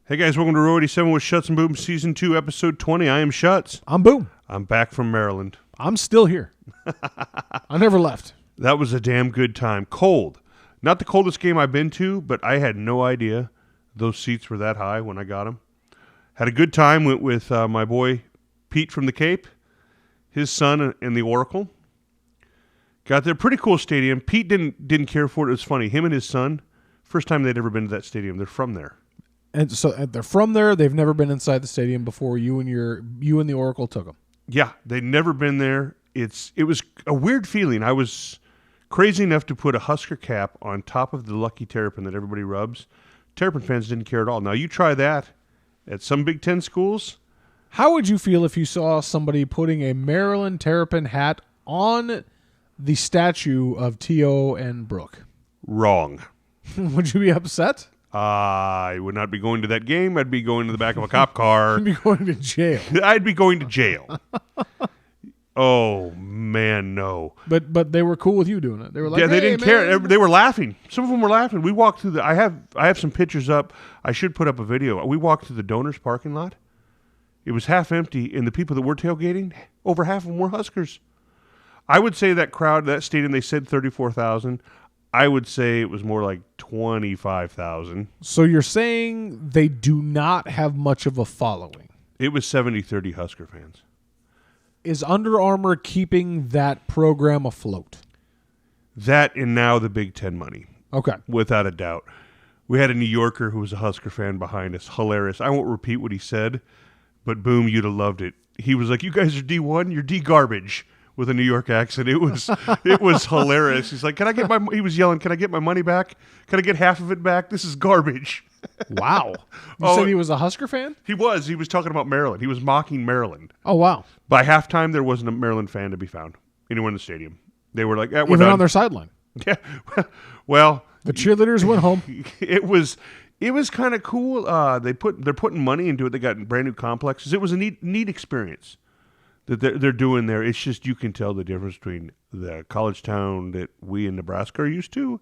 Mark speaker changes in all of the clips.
Speaker 1: Hey guys, welcome to Row 87 with Shuts and Boom, Season 2, Episode 20. I am Shuts.
Speaker 2: I'm Boom.
Speaker 1: I'm back from Maryland.
Speaker 2: I'm still here. I never left.
Speaker 1: That was a damn good time. Cold. Not the coldest game I've been to, but I had no idea those seats were that high when I got them. Had a good time. Went with my boy Pete from the Cape, his son, and the Oracle. Got there. Pretty cool stadium. Pete didn't care for it. It was funny. Him and his son, first time they'd ever been to that stadium. They're from there.
Speaker 2: And so they're from there. They've never been inside the stadium before. You and the Oracle took them.
Speaker 1: Yeah, they'd never been there. It was a weird feeling. I was crazy enough to put a Husker cap on top of the Lucky Terrapin that everybody rubs. Terrapin fans didn't care at all. Now, you try that at some Big Ten schools.
Speaker 2: How would you feel if you saw somebody putting a Maryland Terrapin hat on the statue of T.O. and Brooke?
Speaker 1: Wrong.
Speaker 2: Would you be upset?
Speaker 1: I would not be going to that game. I'd be going to the back of a cop car.
Speaker 2: You'd be going to jail.
Speaker 1: I'd be going to jail. Oh, man, no.
Speaker 2: But they were cool with you doing it. They were like,
Speaker 1: yeah, they
Speaker 2: hey,
Speaker 1: didn't
Speaker 2: man.
Speaker 1: care. They were laughing. Some of them were laughing. We walked through I have some pictures up. I should put up a video. We walked through the donors parking lot. It was half empty, and the people that were tailgating, over half of them were Huskers. I would say that crowd, that stadium, they said 34,000. I would say it was more like 25,000.
Speaker 2: So you're saying they do not have much of a following?
Speaker 1: It was 70-30 Husker fans.
Speaker 2: Is Under Armour keeping that program afloat?
Speaker 1: That and now the Big Ten money.
Speaker 2: Okay.
Speaker 1: Without a doubt. We had a New Yorker who was a Husker fan behind us. Hilarious. I won't repeat what he said, but boom, you'd have loved it. He was like, you guys are D1, you're D garbage. With a New York accent. It was hilarious. He's like, he was yelling, can I get my money back? Can I get half of it back? This is garbage.
Speaker 2: Wow. You said he was a Husker fan?
Speaker 1: He was talking about Maryland. He was mocking Maryland.
Speaker 2: Oh, wow.
Speaker 1: By halftime, there wasn't a Maryland fan to be found anywhere in the stadium. They were like, we're
Speaker 2: even
Speaker 1: done.
Speaker 2: On their sideline.
Speaker 1: Yeah. Well,
Speaker 2: the cheerleaders went home.
Speaker 1: It was kind of cool. They're putting money into it. They got brand new complexes. It was a neat experience that they're doing there. It's just you can tell the difference between the college town that we in Nebraska are used to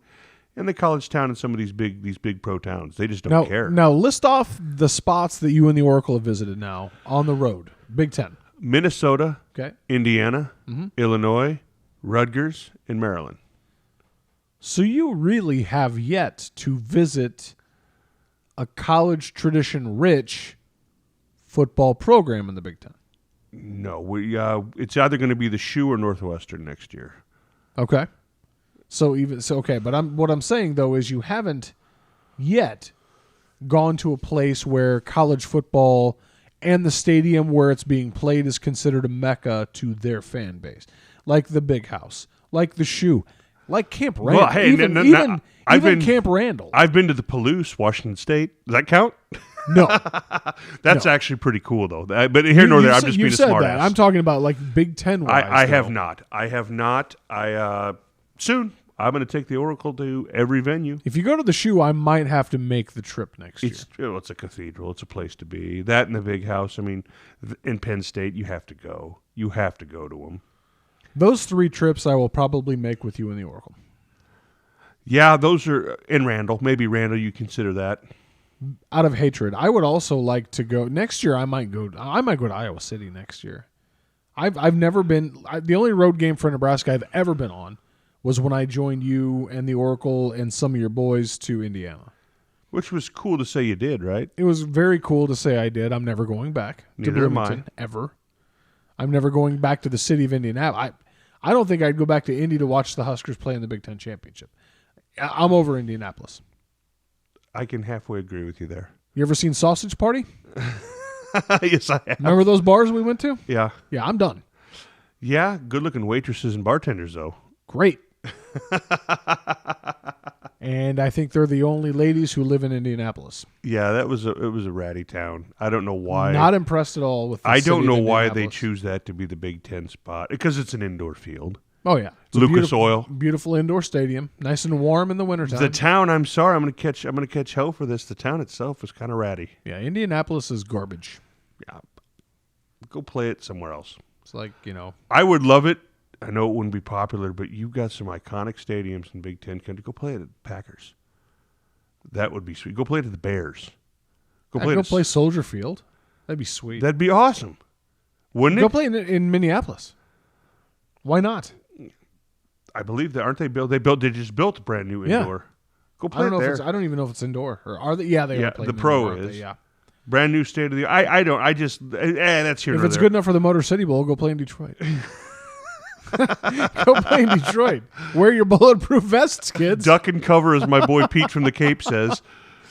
Speaker 1: and the college town in some of these big pro towns. They just don't care.
Speaker 2: Now, list off the spots that you and the Oracle have visited now on the road. Big Ten.
Speaker 1: Minnesota,
Speaker 2: okay,
Speaker 1: Indiana, Illinois, Rutgers, and Maryland.
Speaker 2: So you really have yet to visit a college tradition-rich football program in the Big Ten.
Speaker 1: No, it's either going to be the Shoe or Northwestern next year.
Speaker 2: Okay. But what I'm saying though is you haven't yet gone to a place where college football and the stadium where it's being played is considered a mecca to their fan base, like the Big House, like the Shoe, like Camp Randall.
Speaker 1: Well, hey,
Speaker 2: even Camp Randall.
Speaker 1: I've been to the Palouse, Washington State. Does that count?
Speaker 2: No.
Speaker 1: That's actually pretty cool, though. But here nor there, I'm just being a smart ass.
Speaker 2: I'm talking about like Big Ten wise.
Speaker 1: I have not. Soon, I'm going to take the Oracle to every venue.
Speaker 2: If you go to the Shoe, I might have to make the trip next year.
Speaker 1: It's a cathedral. It's a place to be. That and the Big House. I mean, in Penn State, you have to go. You have to go to them.
Speaker 2: Those 3 trips I will probably make with you and the Oracle.
Speaker 1: Yeah, those are in Randall. Maybe Randall, you consider that.
Speaker 2: Out of hatred, I would also like to go next year. I might go to Iowa City next year. I've never been. The only road game for Nebraska I've ever been on was when I joined you and the Oracle and some of your boys to Indiana.
Speaker 1: Which was cool to say you did, right?
Speaker 2: It was very cool to say I did. I'm never going back to Bloomington ever. I'm never going back to the city of Indianapolis. I don't think I'd go back to Indy to watch the Huskers play in the Big Ten Championship. I'm over Indianapolis.
Speaker 1: I can halfway agree with you there.
Speaker 2: You ever seen Sausage Party?
Speaker 1: Yes, I have.
Speaker 2: Remember those bars we went to?
Speaker 1: Yeah.
Speaker 2: Yeah, I'm done.
Speaker 1: Yeah, good-looking waitresses and bartenders, though.
Speaker 2: Great. And I think they're the only ladies who live in Indianapolis.
Speaker 1: Yeah, it was a ratty town. I don't know why.
Speaker 2: Not impressed at all with the
Speaker 1: I don't
Speaker 2: city
Speaker 1: know
Speaker 2: of
Speaker 1: why they choose that to be the Big Ten spot. Because it's an indoor field.
Speaker 2: Oh, yeah.
Speaker 1: Lucas Oil.
Speaker 2: Beautiful indoor stadium. Nice and warm in the wintertime.
Speaker 1: The town, I'm sorry, I'm gonna catch hell for this. The town itself is kind of ratty.
Speaker 2: Yeah, Indianapolis is garbage.
Speaker 1: Yeah. Go play it somewhere else.
Speaker 2: It's like,
Speaker 1: I would love it. I know it wouldn't be popular, but you've got some iconic stadiums in Big Ten country. Go play it at the Packers. That would be sweet. Go play it at the Bears. Go
Speaker 2: I'd go play Soldier Field. That'd be sweet.
Speaker 1: That'd be awesome, wouldn't
Speaker 2: Go
Speaker 1: it?
Speaker 2: play in Minneapolis. Why not?
Speaker 1: I believe that aren't they built? They just built a brand new indoor. Go play there.
Speaker 2: I don't even know if it's indoor or are they? Yeah, they are playing.
Speaker 1: The Pro
Speaker 2: indoor,
Speaker 1: is.
Speaker 2: yeah.
Speaker 1: Brand new state of the. I don't. I just. That's here.
Speaker 2: If it's good enough for the Motor City Bowl, go play in Detroit. Go play in Detroit. Wear your bulletproof vests, kids.
Speaker 1: Duck and cover, as my boy Pete from the Cape says.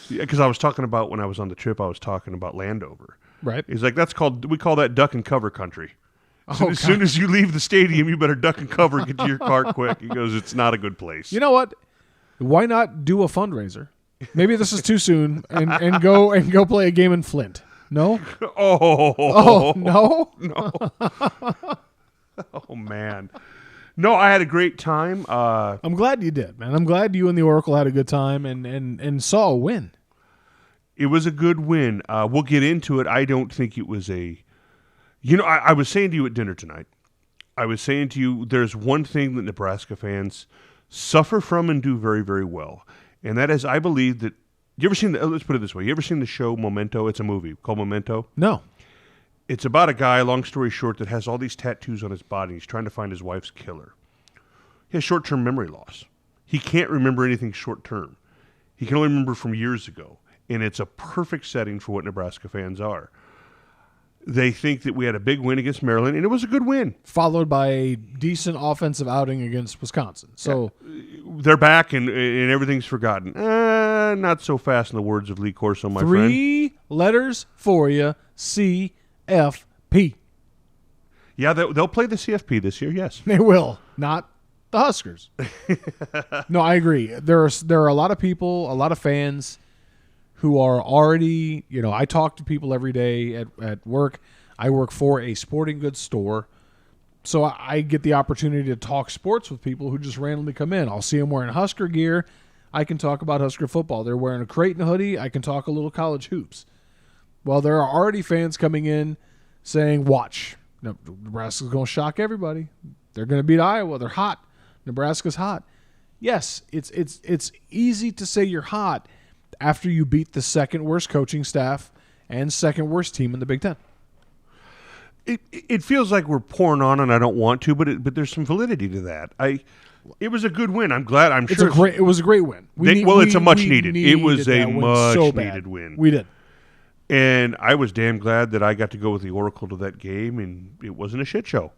Speaker 1: Because I was talking about when I was on the trip, I was talking about Landover.
Speaker 2: Right.
Speaker 1: He's like, we call that duck and cover country. As
Speaker 2: Oh,
Speaker 1: soon as you leave the stadium, you better duck and cover and get to your car quick. He goes, it's not a good place.
Speaker 2: You know what? Why not do a fundraiser? Maybe this is too soon, and go play a game in Flint. No?
Speaker 1: Oh
Speaker 2: no?
Speaker 1: no. Oh, man. No, I had a great time.
Speaker 2: I'm glad you did, man. I'm glad you and the Oracle had a good time and saw a win.
Speaker 1: It was a good win. We'll get into it. I don't think it was a... I was saying to you at dinner tonight, I was saying to you, there's one thing that Nebraska fans suffer from and do very, very well. And that is, I believe that... You ever seen let's put it this way. You ever seen the show Memento? It's a movie called Memento.
Speaker 2: No.
Speaker 1: It's about a guy, long story short, that has all these tattoos on his body. He's trying to find his wife's killer. He has short-term memory loss. He can't remember anything short-term. He can only remember from years ago. And it's a perfect setting for what Nebraska fans are. They think that we had a big win against Maryland, and it was a good win.
Speaker 2: Followed by a decent offensive outing against Wisconsin. So
Speaker 1: they're back, and everything's forgotten. Not so fast in the words of Lee Corso, my friend.
Speaker 2: 3 letters for you, CFP.
Speaker 1: Yeah, they'll play the CFP this year, yes.
Speaker 2: They will, not the Huskers. No, I agree. There are a lot of people, a lot of fans who are already, I talk to people every day at work. I work for a sporting goods store, so I get the opportunity to talk sports with people who just randomly come in. I'll see them wearing Husker gear. I can talk about Husker football. They're wearing a Creighton hoodie. I can talk a little college hoops. Well, there are already fans coming in saying, watch, Nebraska's going to shock everybody. They're going to beat Iowa. They're hot. Nebraska's hot. Yes, it's easy to say you're hot after you beat the second worst coaching staff and second worst team in the Big Ten.
Speaker 1: It feels like we're pouring on, and I don't want to, but there's some validity to that. It was a good win. I'm glad.
Speaker 2: It was a great win.
Speaker 1: It's a much needed. It was a much needed win.
Speaker 2: We did.
Speaker 1: And I was damn glad that I got to go with the Oracle to that game, and it wasn't a shit show.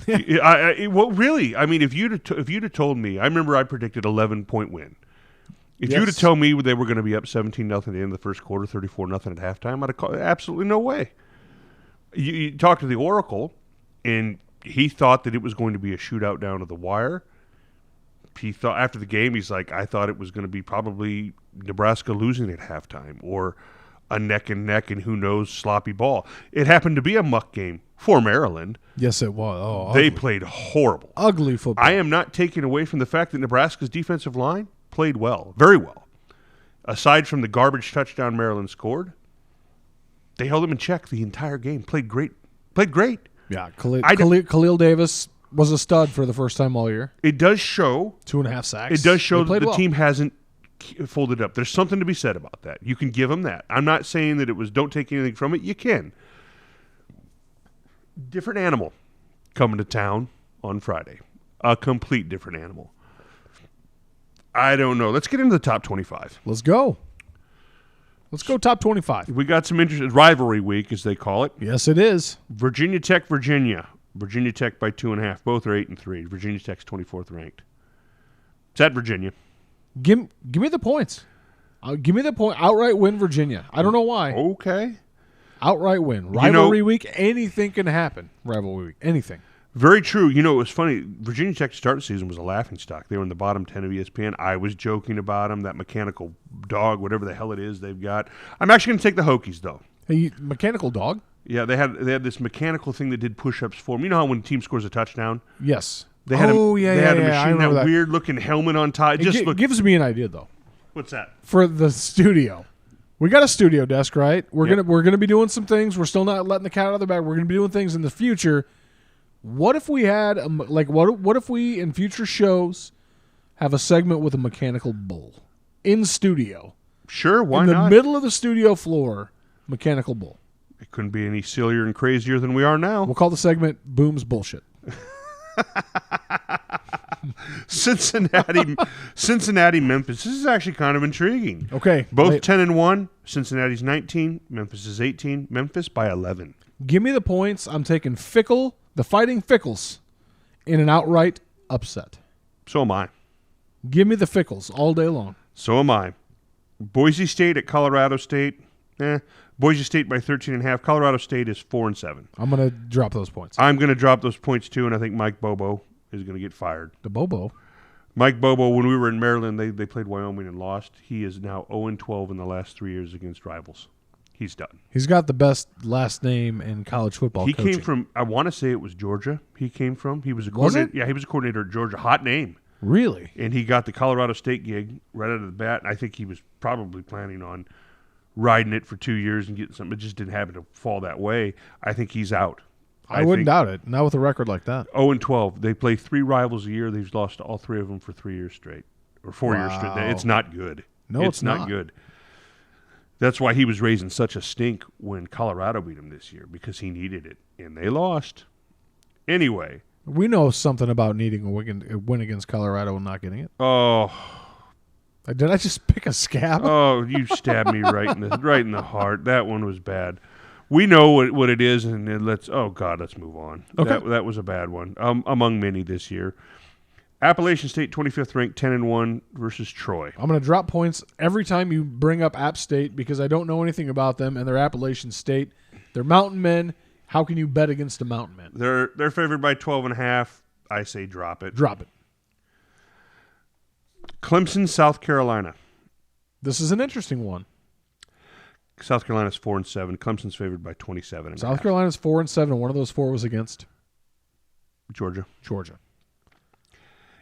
Speaker 1: Really, I mean, if you'd have told me, I remember I predicted 11-point win. If you'd have told me they were going to be up 17-0 at the end of the first quarter, 34-0 at halftime, I'd have called absolutely no way. You talked to the Oracle, and he thought that it was going to be a shootout down to the wire. He thought after the game, he's like, I thought it was going to be probably Nebraska losing at halftime or a neck and neck and who knows sloppy ball. It happened to be a muck game for Maryland.
Speaker 2: Yes, it was. Oh,
Speaker 1: they played horrible.
Speaker 2: Ugly football.
Speaker 1: I am not taking away from the fact that Nebraska's defensive line played well, very well. Aside from the garbage touchdown Maryland scored, they held them in check the entire game. Played great.
Speaker 2: Yeah, Khalil Davis was a stud for the first time all year.
Speaker 1: It does show
Speaker 2: 2.5 sacks.
Speaker 1: It does show that the team hasn't folded up. There's something to be said about that. You can give them that. I'm not saying that it was don't take anything from it. You can. Different animal coming to town on Friday. A complete different animal. I don't know. Let's get into the top 25.
Speaker 2: Let's go. Let's go top 25.
Speaker 1: We got some interesting rivalry week, as they call it.
Speaker 2: Yes, it is.
Speaker 1: Virginia Tech, Virginia. Virginia Tech by 2.5. Both are 8-3. Virginia Tech's 24th ranked. It's at Virginia.
Speaker 2: Give me the points. Give me the point. Outright win, Virginia. I don't know why.
Speaker 1: Okay.
Speaker 2: Outright win. Rivalry week, anything can happen. Rivalry week, anything.
Speaker 1: Very true. It was funny. Virginia Tech to start the season was a laughingstock. They were in the bottom 10 of ESPN. I was joking about them, that mechanical dog, whatever the hell it is they've got. I'm actually going to take the Hokies, though.
Speaker 2: Hey, mechanical dog?
Speaker 1: Yeah, they had this mechanical thing that did push-ups for them. You know how when a team scores a touchdown?
Speaker 2: Yes.
Speaker 1: They had a
Speaker 2: machine,
Speaker 1: that weird-looking helmet on top.
Speaker 2: It gives me an idea, though.
Speaker 1: What's that?
Speaker 2: For the studio. We got a studio desk, right? We're gonna be doing some things. We're still not letting the cat out of the bag. We're gonna be doing things in the future. What if we had what if we in future shows have a segment with a mechanical bull in studio?
Speaker 1: Sure, why not?
Speaker 2: In the middle of the studio floor, Mechanical Bull.
Speaker 1: It couldn't be any sillier and crazier than we are now.
Speaker 2: We'll call the segment Boom's Bullshit.
Speaker 1: Cincinnati, Memphis. This is actually kind of intriguing.
Speaker 2: Okay.
Speaker 1: Both 10-1. Cincinnati's 19. Memphis is 18. Memphis by 11.
Speaker 2: Give me the points. I'm taking the Fighting Fickles, in an outright upset.
Speaker 1: So am I.
Speaker 2: Give me the Fickles all day long.
Speaker 1: So am I. Boise State at Colorado State. Boise State by 13.5. Colorado State is 4-7.
Speaker 2: I'm going to drop those points.
Speaker 1: I'm going to drop those points too, and I think Mike Bobo is going to get fired.
Speaker 2: The Bobo?
Speaker 1: Mike Bobo, when we were in Maryland, they played Wyoming and lost. He is now 0-12 in the last 3 years against rivals. He's done.
Speaker 2: He's got the best last name in college football
Speaker 1: He
Speaker 2: coaching.
Speaker 1: came from, I want to say it was Georgia. He was a
Speaker 2: Was
Speaker 1: coordinator.
Speaker 2: it?
Speaker 1: Yeah, he was a coordinator at Georgia. Hot name.
Speaker 2: Really?
Speaker 1: And he got the Colorado State gig right out of the bat. And I think he was probably planning on riding it for 2 years and getting something. It just didn't happen to fall that way. I think he's out.
Speaker 2: I wouldn't doubt it. Not with a record like that.
Speaker 1: 0-12. They play 3 rivals a year. They've lost to all 3 of them for 3 years straight. Or 4 years straight. It's not good.
Speaker 2: No, it's not
Speaker 1: good. That's why he was raising such a stink when Colorado beat him this year, because he needed it. And they lost. Anyway.
Speaker 2: We know something about needing a win against Colorado and not getting it.
Speaker 1: Oh.
Speaker 2: Did I just pick a scab?
Speaker 1: Oh, you stabbed me right in the heart. That one was bad. We know what it is, and let's move on.
Speaker 2: Okay.
Speaker 1: That was a bad one, among many this year. Appalachian State, 25th ranked, 10-1 versus Troy.
Speaker 2: I'm going to drop points every time you bring up App State because I don't know anything about them, and they're Appalachian State. They're mountain men. How can you bet against a mountain man?
Speaker 1: They're favored by 12.5. I say drop it.
Speaker 2: Drop it.
Speaker 1: Clemson, South Carolina.
Speaker 2: This is an interesting one.
Speaker 1: South Carolina's 4-7. Clemson's favored by 27.5.
Speaker 2: South Carolina's 4-7, and one of those 4 was against
Speaker 1: Georgia.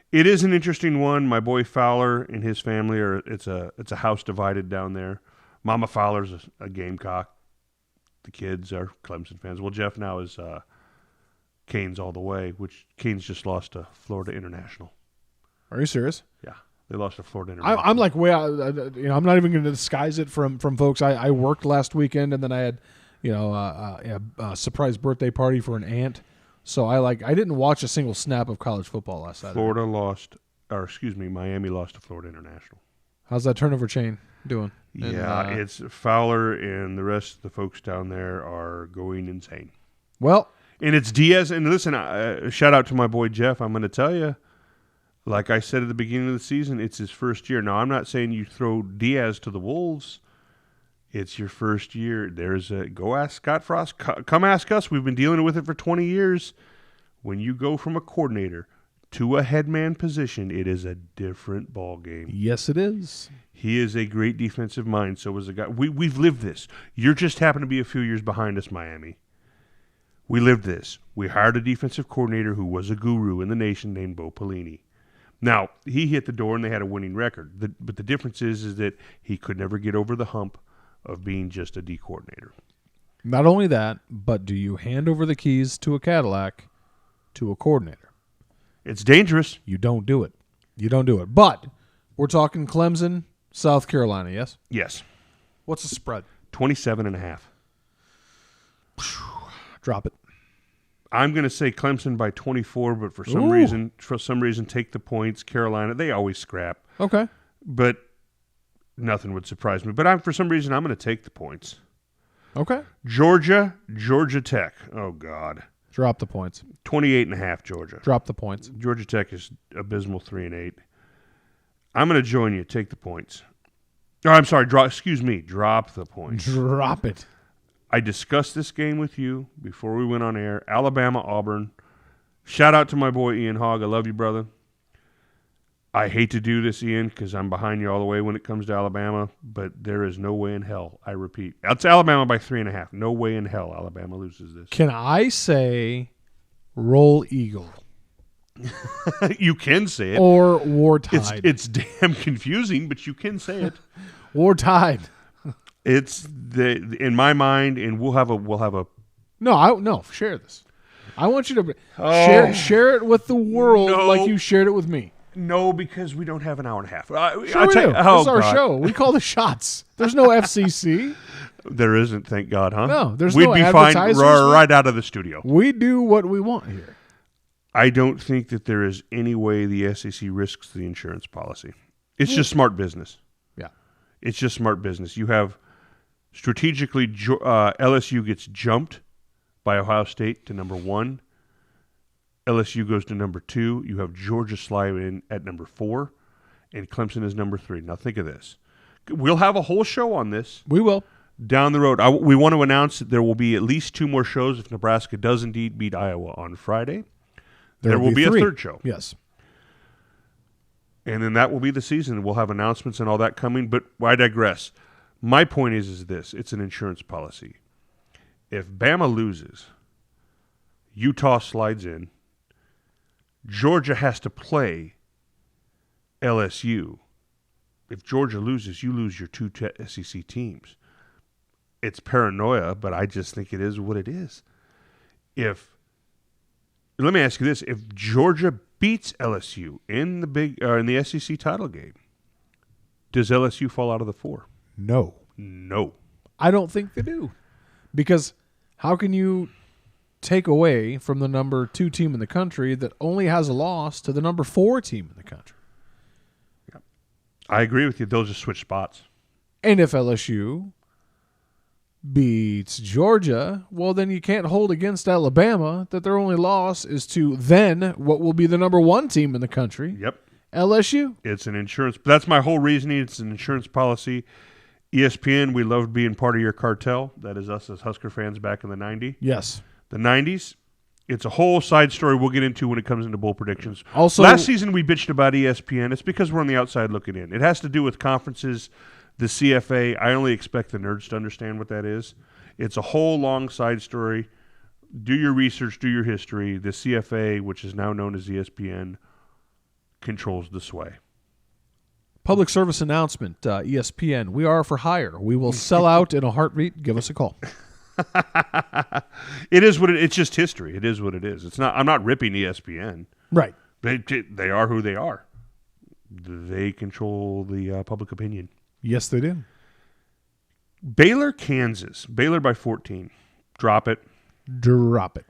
Speaker 2: It
Speaker 1: is an interesting one. My boy Fowler and his family it's a house divided down there. Mama Fowler's a Gamecock. The kids are Clemson fans. Well, Jeff now is Canes all the way, which Canes just lost to Florida International.
Speaker 2: Are you serious?
Speaker 1: Yeah, they lost to Florida International.
Speaker 2: I'm like way out. I'm not even going to disguise it from folks. I worked last weekend, and then I had a surprise birthday party for an aunt. So I didn't watch a single snap of college football last Saturday.
Speaker 1: Miami lost to Florida International.
Speaker 2: How's that turnover chain doing?
Speaker 1: Yeah, it's Fowler and the rest of the folks down there are going insane.
Speaker 2: Well,
Speaker 1: and it's Diaz. And listen, shout out to my boy Jeff. I'm going to tell you, like I said at the beginning of the season, it's his first year. Now, I'm not saying you throw Diaz to the Wolves. It's your first year. Go ask Scott Frost. Come ask us. We've been dealing with it for 20 years. When you go from a coordinator to a headman position, it is a different ball game.
Speaker 2: Yes, it is.
Speaker 1: He is a great defensive mind. So is a guy. We've lived this. You're just happen to be a few years behind us, Miami. We lived this. We hired a defensive coordinator who was a guru in the nation named Bo Pelini. Now, he hit the door and they had a winning record. But the difference is that he could never get over the hump of being just a D coordinator.
Speaker 2: Not only that, but do you hand over the keys to a Cadillac to a coordinator?
Speaker 1: It's dangerous.
Speaker 2: You don't do it. But we're talking Clemson, South Carolina, yes?
Speaker 1: Yes.
Speaker 2: What's the spread?
Speaker 1: 27.5.
Speaker 2: Drop it.
Speaker 1: I'm going to say Clemson by 24, but for some reason, take the points. Carolina, they always scrap.
Speaker 2: Okay.
Speaker 1: But nothing would surprise me. But for some reason, I'm going to take the points.
Speaker 2: Okay.
Speaker 1: Georgia Tech. Oh, God.
Speaker 2: Drop the points.
Speaker 1: 28.5, Georgia.
Speaker 2: Drop the points.
Speaker 1: Georgia Tech is abysmal, 3-8. I'm going to join you. Take the points. Oh, I'm sorry. Drop the points.
Speaker 2: Drop it.
Speaker 1: I discussed this game with you before we went on air. Alabama, Auburn. Shout out to my boy Ian Hogg. I love you, brother. I hate to do this, Ian, because I'm behind you all the way when it comes to Alabama, but there is no way in hell, I repeat. It's Alabama by 3.5. No way in hell Alabama loses this.
Speaker 2: Can I say Roll Eagle?
Speaker 1: You can say it.
Speaker 2: Or War Tide.
Speaker 1: It's damn confusing, but you can say it.
Speaker 2: War Tide.
Speaker 1: It's in my mind, and we'll have a.
Speaker 2: No, share this. I want you to share it with the world like you shared it with me.
Speaker 1: No, because we don't have an hour and a half.
Speaker 2: Sure we do. This is our show. We call the shots. There's no FCC.
Speaker 1: There isn't, thank God, huh?
Speaker 2: No, there's
Speaker 1: We'd
Speaker 2: no
Speaker 1: be fine
Speaker 2: advertisers.
Speaker 1: right out of the studio.
Speaker 2: We do what we want here.
Speaker 1: I don't think that there is any way the SEC risks the insurance policy. It's just smart business.
Speaker 2: Yeah.
Speaker 1: It's just smart business. You have strategically LSU gets jumped by Ohio State to number 1. LSU goes to number 2. You have Georgia slide in at number 4, and Clemson is number 3. Now think of this. We'll have a whole show on this.
Speaker 2: We will.
Speaker 1: Down the road. We want to announce that there will be at least 2 more shows if Nebraska does indeed beat Iowa on Friday. There will be 3. A third show.
Speaker 2: Yes.
Speaker 1: And then that will be the season. We'll have announcements and all that coming, but I digress. My point is this. It's an insurance policy. If Bama loses, Utah slides in, Georgia has to play LSU. If Georgia loses, you lose your 2 SEC teams. It's paranoia, but I just think it is what it is. Let me ask you this: if Georgia beats LSU in the SEC title game, does LSU fall out of the 4?
Speaker 2: No. I don't think they do, because how can you take away from the number 2 team in the country that only has a loss to the number 4 team in the country?
Speaker 1: Yeah. I agree with you. They'll just switch spots.
Speaker 2: And if LSU beats Georgia, well, then you can't hold against Alabama that their only loss is to then what will be the number 1 team in the country.
Speaker 1: Yep.
Speaker 2: LSU.
Speaker 1: It's an insurance. That's my whole reasoning. It's an insurance policy. ESPN, we loved being part of your cartel. That is us as Husker fans back in the 90s.
Speaker 2: Yes.
Speaker 1: The 90s. It's a whole side story we'll get into when it comes into bowl predictions.
Speaker 2: Also,
Speaker 1: last season we bitched about ESPN. It's because we're on the outside looking in. It has to do with conferences, the CFA. I only expect the nerds to understand what that is. It's a whole long side story. Do your research, do your history. The CFA, which is now known as ESPN, controls the sway.
Speaker 2: Public service announcement, ESPN. We are for hire. We will sell out in a heartbeat. Give us a call.
Speaker 1: It is what it's just history. It is what it is. It's not. I'm not ripping ESPN.
Speaker 2: Right.
Speaker 1: They are who they are. They control the public opinion.
Speaker 2: Yes, they do.
Speaker 1: Baylor, Kansas. Baylor by 14. Drop it.
Speaker 2: Drop it.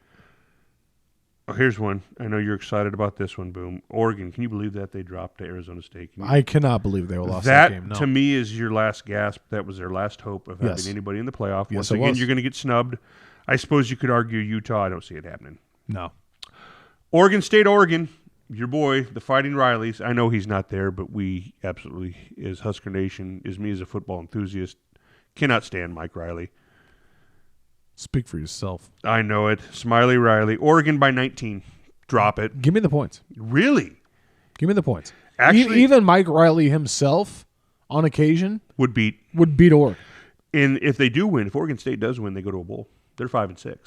Speaker 1: Oh, here's one. I know you're excited about this one, Boom. Oregon. Can you believe that they dropped to Arizona State?
Speaker 2: I cannot believe they lost that game. No.
Speaker 1: To me, is your last gasp. That was their last hope of having anybody in the playoff. Once again, you're going to get snubbed. I suppose you could argue Utah. I don't see it happening.
Speaker 2: No.
Speaker 1: Oregon State, Oregon. Your boy, the Fighting Rileys. I know he's not there, but we absolutely, as Husker Nation, as me as a football enthusiast, cannot stand Mike Riley.
Speaker 2: Speak for yourself.
Speaker 1: I know it. Smiley Riley. Oregon by 19. Drop it.
Speaker 2: Give me the points.
Speaker 1: Really?
Speaker 2: Give me the points.
Speaker 1: Actually,
Speaker 2: even Mike Riley himself, on occasion,
Speaker 1: would beat
Speaker 2: Oregon.
Speaker 1: And if they do win, if Oregon State does win, they go to a bowl. They're 5-6.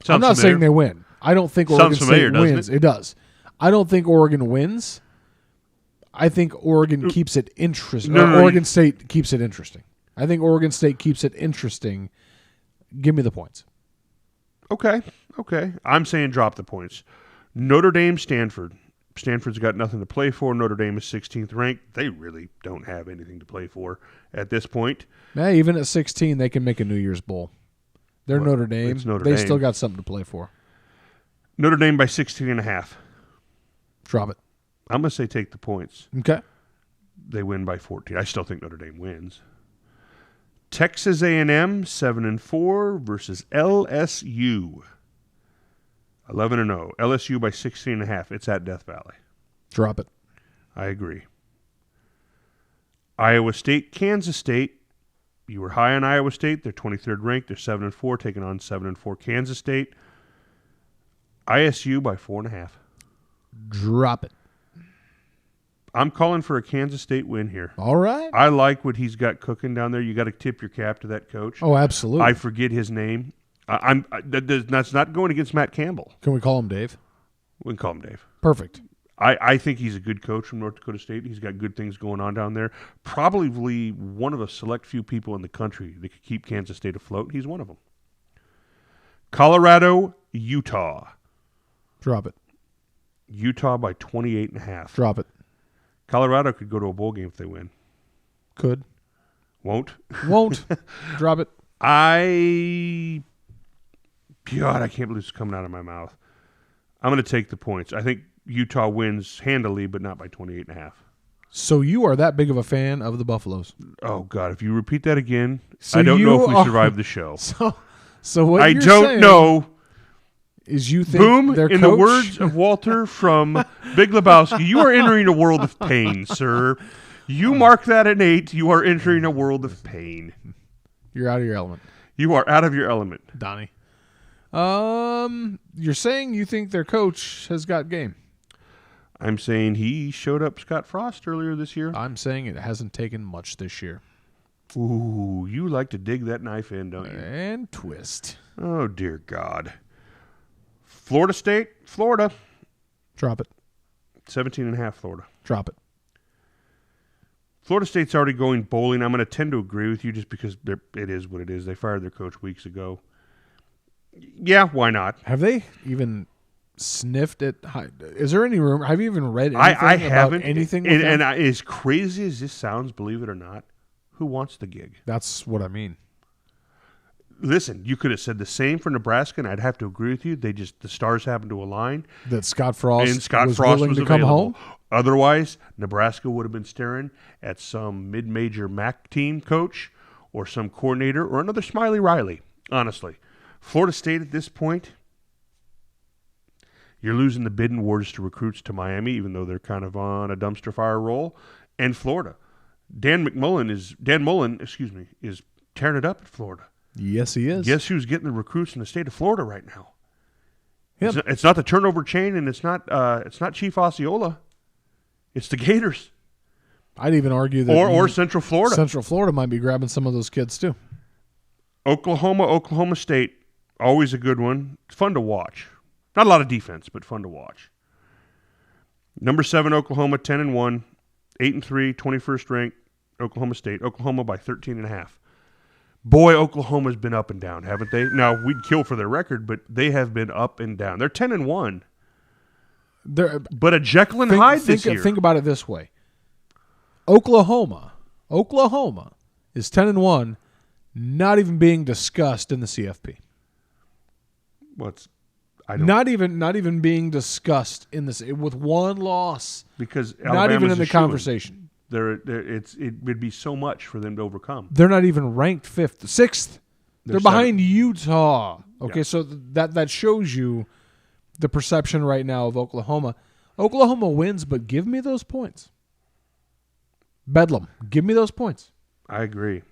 Speaker 2: I'm not saying they win. I don't think Oregon State wins. It does. I don't think Oregon wins. I think Oregon keeps it interesting. Oregon State keeps it interesting. I think Oregon State keeps it interesting. Give me the points.
Speaker 1: Okay. I'm saying drop the points. Notre Dame, Stanford. Stanford's got nothing to play for. Notre Dame is 16th ranked. They really don't have anything to play for at this point.
Speaker 2: Yeah, even at 16, they can make a New Year's Bowl. They're Notre Dame. They still got something to play for.
Speaker 1: Notre Dame by 16.5. Drop
Speaker 2: it.
Speaker 1: I'm going to say take the points.
Speaker 2: Okay.
Speaker 1: They win by 14. I still think Notre Dame wins. Texas A&M 7-4 versus LSU 11-0. LSU by 16.5. It's at Death Valley.
Speaker 2: Drop it.
Speaker 1: I agree. Iowa State, Kansas State. You were high on Iowa State. They're 23rd ranked. They're 7-4, taking on 7-4 Kansas State. ISU by 4.5.
Speaker 2: Drop it.
Speaker 1: I'm calling for a Kansas State win here.
Speaker 2: All right.
Speaker 1: I like what he's got cooking down there. You got to tip your cap to that coach.
Speaker 2: Oh, absolutely.
Speaker 1: I forget his name. That's not going against Matt Campbell.
Speaker 2: Can we call him Dave?
Speaker 1: We can call him Dave.
Speaker 2: Perfect.
Speaker 1: I think he's a good coach from North Dakota State. He's got good things going on down there. Probably one of a select few people in the country that could keep Kansas State afloat. He's one of them. Colorado, Utah.
Speaker 2: Drop it.
Speaker 1: Utah by 28.5.
Speaker 2: Drop it.
Speaker 1: Colorado could go to a bowl game if they win.
Speaker 2: Could.
Speaker 1: Won't.
Speaker 2: Drop it.
Speaker 1: God, I can't believe it's coming out of my mouth. I'm going to take the points. I think Utah wins handily, but not by 28.5.
Speaker 2: So you are that big of a fan of the Buffaloes?
Speaker 1: Oh, God. If you repeat that again,
Speaker 2: So
Speaker 1: I don't know
Speaker 2: you
Speaker 1: if we
Speaker 2: are-
Speaker 1: survive the show.
Speaker 2: So what
Speaker 1: I
Speaker 2: you're
Speaker 1: don't
Speaker 2: saying
Speaker 1: know.
Speaker 2: is you think
Speaker 1: Boom,
Speaker 2: their
Speaker 1: in
Speaker 2: coach,
Speaker 1: the words of Walter from Big Lebowski, you are entering a world of pain, sir. You mark that an 8. You are entering a world of pain.
Speaker 2: you're out of your element,
Speaker 1: You are out of your element.
Speaker 2: Donnie. You're saying you think their coach has got game.
Speaker 1: I'm saying he showed up Scott Frost earlier this year.
Speaker 2: I'm saying it hasn't taken much this year.
Speaker 1: Ooh, you like to dig that knife in, don't you?
Speaker 2: And twist.
Speaker 1: Oh, dear God. Florida State, Florida.
Speaker 2: Drop it.
Speaker 1: 17.5 Florida.
Speaker 2: Drop it.
Speaker 1: Florida State's already going bowling. I'm going to tend to agree with you just because it is what it is. They fired their coach weeks ago. Yeah, why not?
Speaker 2: Have they even sniffed it? Is there any rumor? Have you even read anything
Speaker 1: I
Speaker 2: about
Speaker 1: haven't.
Speaker 2: anything? with them?
Speaker 1: And as crazy as this sounds, believe it or not, who wants the gig?
Speaker 2: That's what I mean.
Speaker 1: Listen, you could have said the same for Nebraska, and I'd have to agree with you. The stars happened to align,
Speaker 2: That Scott Frost
Speaker 1: and Scott
Speaker 2: was
Speaker 1: Frost
Speaker 2: willing
Speaker 1: was
Speaker 2: to come
Speaker 1: available.
Speaker 2: home.
Speaker 1: Otherwise, Nebraska would have been staring at some mid-major MAC team coach or some coordinator or another Smiley Riley, honestly. Florida State at this point, you're losing the bidding wars to recruits to Miami, even though they're kind of on a dumpster fire roll, and Florida. Dan Mullen is tearing it up at Florida.
Speaker 2: Yes, he is.
Speaker 1: Guess who's getting the recruits in the state of Florida right now?
Speaker 2: Him.
Speaker 1: It's not the turnover chain, and it's not Chief Osceola. It's the Gators
Speaker 2: I'd even argue that
Speaker 1: or Central Florida.
Speaker 2: Central Florida might be grabbing some of those kids too.
Speaker 1: Oklahoma State, always a good one. It's fun to watch. Not a lot of defense, but fun to watch. Number 7, Oklahoma, 10-1, 8-3, 21st ranked. Oklahoma State. Oklahoma by 13.5. Boy, Oklahoma's been up and down, haven't they? Now, we'd kill for their record, but they have been up and down. They're 10-1. But a Jekyll and Hyde this year.
Speaker 2: Think about it this way. Oklahoma is 10-1, not even being discussed in the CFP. Not even being discussed in this with one loss.
Speaker 1: Because
Speaker 2: not
Speaker 1: Alabama's
Speaker 2: even in the
Speaker 1: a shoo-in.
Speaker 2: Conversation.
Speaker 1: It would be so much for them to overcome.
Speaker 2: They're not even ranked 6th. They're behind
Speaker 1: 7th.
Speaker 2: Utah. Okay,
Speaker 1: Yeah.
Speaker 2: so that shows you the perception right now of Oklahoma. Oklahoma wins, but give me those points. Bedlam, give me those points.
Speaker 1: I agree.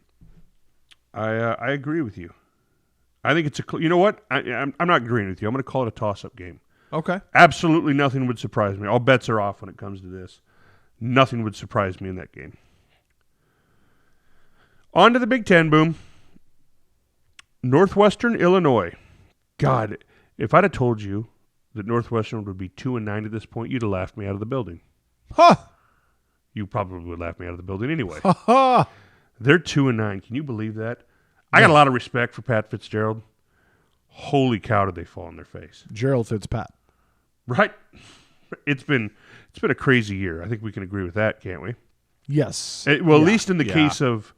Speaker 1: I agree with you. I think it's you know what? I'm not agreeing with you. I'm going to call it a toss-up game.
Speaker 2: Okay.
Speaker 1: Absolutely nothing would surprise me. All bets are off when it comes to this. Nothing would surprise me in that game. On to the Big Ten, boom. Northwestern Illinois. God, if I'd have told you that Northwestern would be 2-9 at this point, you'd have laughed me out of the building.
Speaker 2: Ha!
Speaker 1: You probably would laugh me out of the building anyway.
Speaker 2: Ha ha!
Speaker 1: They're 2-9. Can you believe that? I got a lot of respect for Pat Fitzgerald. Holy cow, did they fall on their face?
Speaker 2: Gerald Fitzpat.
Speaker 1: Right? It's been a crazy year. I think we can agree with that, can't we?
Speaker 2: Yes.
Speaker 1: At least in the case of,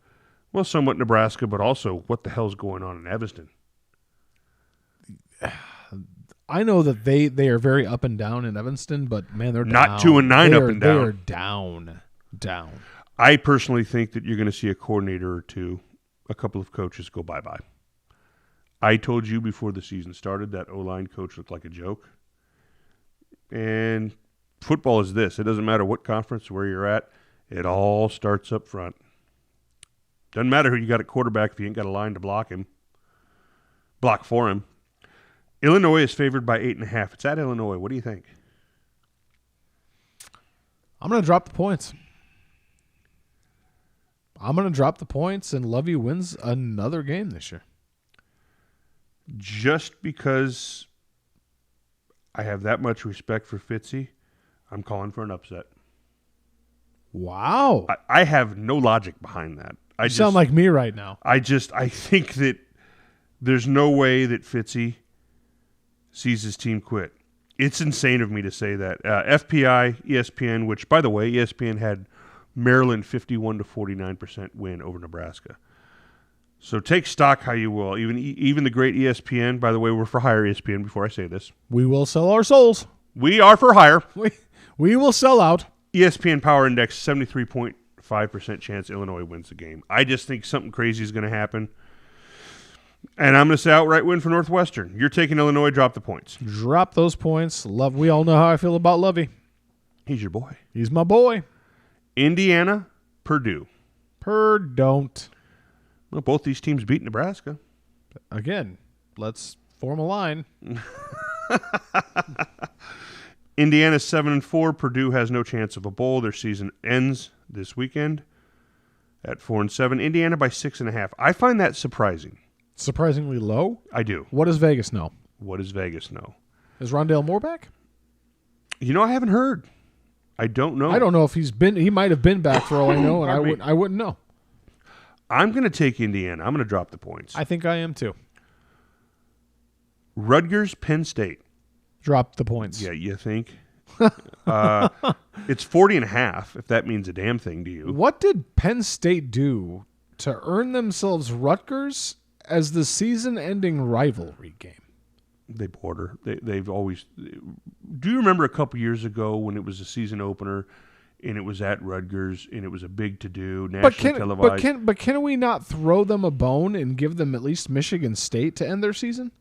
Speaker 1: somewhat Nebraska, but also what the hell's going on in Evanston?
Speaker 2: I know that they are very up and down in Evanston, but man, they're
Speaker 1: Not
Speaker 2: down.
Speaker 1: 2-9 up and down.
Speaker 2: They are down.
Speaker 1: I personally think that you're going to see a coordinator or two, a couple of coaches go bye-bye. I told you before the season started that O-line coach looked like a joke. And football is this. It doesn't matter what conference, where you're at. It all starts up front. Doesn't matter who you got at quarterback if you ain't got a line to block for him. Illinois is favored by 8.5. It's at Illinois. What do you think?
Speaker 2: I'm going to drop the points. And Lovey wins another game this year.
Speaker 1: Just because I have that much respect for Fitzy, I'm calling for an upset.
Speaker 2: Wow.
Speaker 1: I have no logic behind that.
Speaker 2: You sound like me right now.
Speaker 1: I think that there's no way that Fitzy sees his team quit. It's insane of me to say that. FPI, ESPN, which, by the way, ESPN had Maryland 51 to 49% win over Nebraska. So take stock how you will. Even the great ESPN, by the way, we're for hire ESPN before I say this.
Speaker 2: We will sell our souls.
Speaker 1: We are for hire.
Speaker 2: We will sell out.
Speaker 1: ESPN Power Index, 73.5% chance Illinois wins the game. I just think something crazy is going to happen. And I'm going to say outright win for Northwestern. You're taking Illinois, drop the points.
Speaker 2: Drop those points. Love. We all know how I feel about Lovey.
Speaker 1: He's your boy.
Speaker 2: He's my boy.
Speaker 1: Indiana, Purdue.
Speaker 2: Don't.
Speaker 1: Well, both these teams beat Nebraska.
Speaker 2: Again, let's form a line.
Speaker 1: Indiana's 7-4. Purdue has no chance of a bowl. Their season ends this weekend at 4-7. Indiana by 6.5. I find that surprising.
Speaker 2: Surprisingly low?
Speaker 1: I do.
Speaker 2: What does Vegas know?
Speaker 1: What does Vegas know?
Speaker 2: Is Rondale Moore back?
Speaker 1: I haven't heard. I don't know.
Speaker 2: I don't know if he's been. He might have been back for all I know, and I wouldn't know.
Speaker 1: I'm going to take Indiana. I'm going to drop the points.
Speaker 2: I think I am too.
Speaker 1: Rutgers, Penn State.
Speaker 2: Drop the points.
Speaker 1: Yeah, you think? It's 40.5, if that means a damn thing to you.
Speaker 2: What did Penn State do to earn themselves Rutgers as the season-ending rivalry game?
Speaker 1: They border. They've always. Do you remember a couple years ago when it was a season opener, and it was at Rutgers, and it was a big to-do, nationally televised?
Speaker 2: But can we not throw them a bone and give them at least Michigan State to end their season?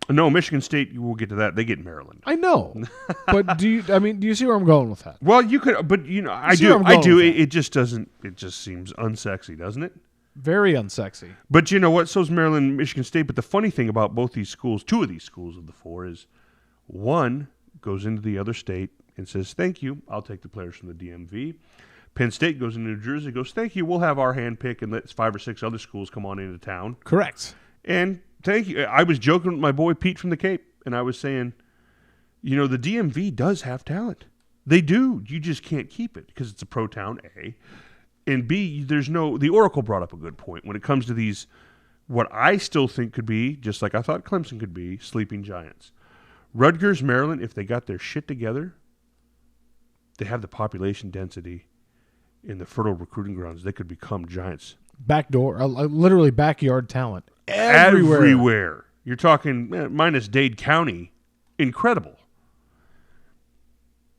Speaker 1: No, Michigan State. We'll get to that. They get Maryland.
Speaker 2: I know, but do you see where I'm going with that?
Speaker 1: Well, you could, but I do. It just doesn't. It just seems unsexy, doesn't it?
Speaker 2: Very unsexy.
Speaker 1: But you know what? So's Maryland and Michigan State. But the funny thing about both these schools, two of these schools of the four, is one goes into the other state and says, thank you, I'll take the players from the DMV. Penn State goes into New Jersey, goes, thank you, we'll have our hand pick and let 5 or 6 other schools come on into town.
Speaker 2: Correct.
Speaker 1: And thank you. I was joking with my boy Pete from the Cape, and I was saying, the DMV does have talent. They do. You just can't keep it because it's a pro town, A. And B, the Oracle brought up a good point when it comes to these, what I still think could be, just like I thought Clemson could be, sleeping giants. Rutgers, Maryland, if they got their shit together, they have the population density in the fertile recruiting grounds. They could become giants.
Speaker 2: Backdoor, literally backyard talent. Everywhere.
Speaker 1: You're talking minus Dade County. Incredible.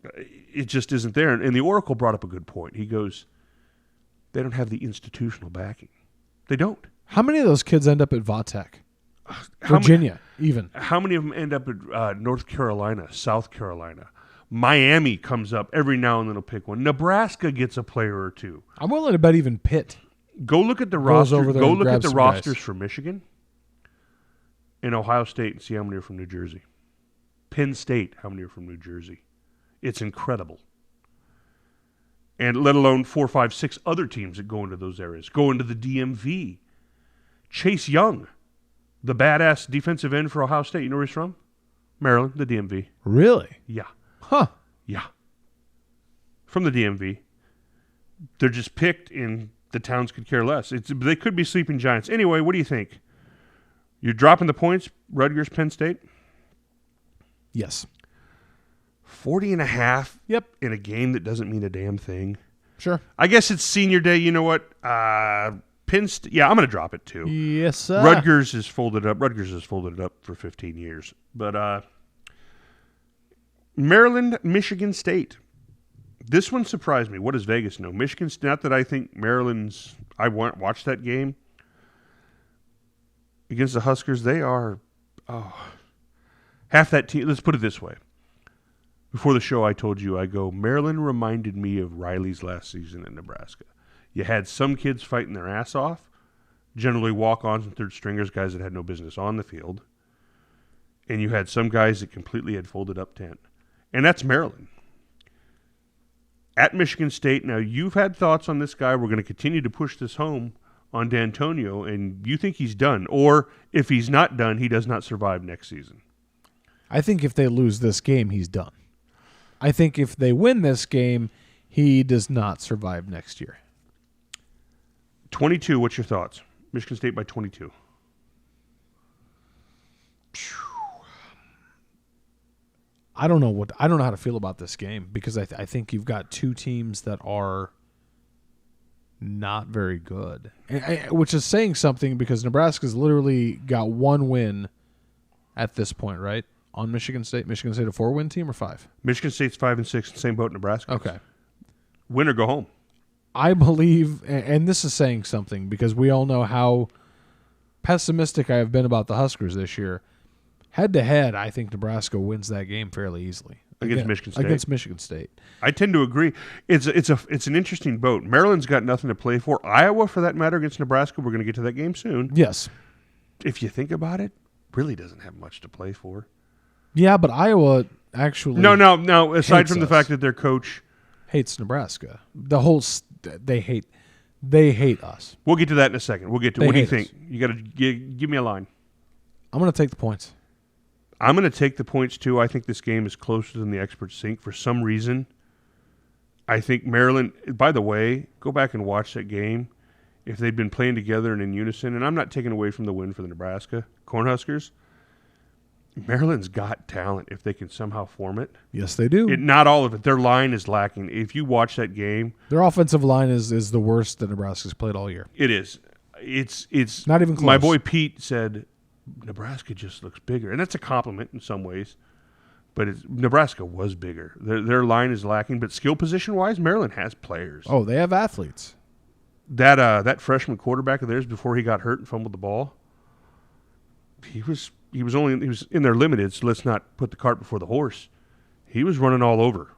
Speaker 1: It just isn't there. And the Oracle brought up a good point. He goes, they don't have the institutional backing. They don't.
Speaker 2: How many of those kids end up at Vatech? Virginia, even.
Speaker 1: How many of them end up at North Carolina, South Carolina? Miami comes up every now and then. Will pick one. Nebraska gets a player or two.
Speaker 2: I'm willing to bet even Pitt.
Speaker 1: Go look at the roster. Go look at the rosters
Speaker 2: guys
Speaker 1: for Michigan and Ohio State and see how many are from New Jersey. Penn State, how many are from New Jersey? It's incredible. And let alone 4, 5, 6 other teams that go into those areas. Go into the DMV. Chase Young, the badass defensive end for Ohio State. You know where he's from? Maryland, the DMV.
Speaker 2: Really?
Speaker 1: Yeah.
Speaker 2: Huh.
Speaker 1: Yeah. From the DMV. They're just picked, and the towns could care less. They could be sleeping giants. Anyway, what do you think? You're dropping the points, Rutgers, Penn State?
Speaker 2: Yes.
Speaker 1: 40.5.
Speaker 2: Yep.
Speaker 1: In a game that doesn't mean a damn thing.
Speaker 2: Sure.
Speaker 1: I guess it's senior day. You know what? Penn State. Yeah, I'm going to drop it too.
Speaker 2: Yes, sir.
Speaker 1: Rutgers has folded up. Rutgers has folded it up for 15 years. But Maryland, Michigan State. This one surprised me. What does Vegas know? Michigan, not that I think Maryland's. I watched that game against the Huskers. They are half that team. Let's put it this way. Before the show, I told you, I go, Maryland reminded me of Riley's last season in Nebraska. You had some kids fighting their ass off, generally walk-ons and third stringers, guys that had no business on the field. And you had some guys that completely had folded up tent. And that's Maryland. At Michigan State, now you've had thoughts on this guy. We're going to continue to push this home on D'Antonio, and you think he's done. Or if he's not done, he does not survive next season.
Speaker 2: I think if they lose this game, he's done. I think if they win this game, he does not survive next year.
Speaker 1: 22, what's your thoughts? Michigan State by 22.
Speaker 2: I don't know how to feel about this game because I think you've got two teams that are not very good. Which is saying something because Nebraska's literally got one win at this point, right? On Michigan State. Michigan State a 4-win team or 5?
Speaker 1: Michigan State's 5-6, same boat Nebraska.
Speaker 2: Okay.
Speaker 1: Win or go home.
Speaker 2: I believe, and this is saying something because we all know how pessimistic I have been about the Huskers this year. Head to head, I think Nebraska wins that game fairly easily
Speaker 1: Against Michigan State.
Speaker 2: Against Michigan State.
Speaker 1: I tend to agree. It's an interesting boat. Maryland's got nothing to play for. Iowa, for that matter, against Nebraska. We're going to get to that game soon.
Speaker 2: Yes.
Speaker 1: If you think about it, really doesn't have much to play for.
Speaker 2: Yeah, but Iowa actually
Speaker 1: No. Aside from the
Speaker 2: us.
Speaker 1: fact that their coach
Speaker 2: hates Nebraska. The whole they hate us.
Speaker 1: We'll get to that in a second. We'll get to
Speaker 2: They
Speaker 1: what do you
Speaker 2: hate
Speaker 1: think? You got to give me a line.
Speaker 2: I'm going to take the points.
Speaker 1: I'm going to take the points too. I think this game is closer than the experts think. For some reason, I think Maryland. By the way, go back and watch that game. If they'd been playing together and in unison, and I'm not taking away from the win for the Nebraska Cornhuskers, Maryland's got talent if they can somehow form it.
Speaker 2: Yes, they do.
Speaker 1: Not all of it. Their line is lacking. If you watch that game,
Speaker 2: Their offensive line is the worst that Nebraska's played all year.
Speaker 1: it is. It's
Speaker 2: Not even close.
Speaker 1: My boy Pete said Nebraska just looks bigger, and that's a compliment in some ways. But Nebraska was bigger. Their line is lacking, but skill position wise, Maryland has players.
Speaker 2: Oh, they have athletes.
Speaker 1: That freshman quarterback of theirs before he got hurt and fumbled the ball, he was in their limited. So let's not put the cart before the horse. He was running all over.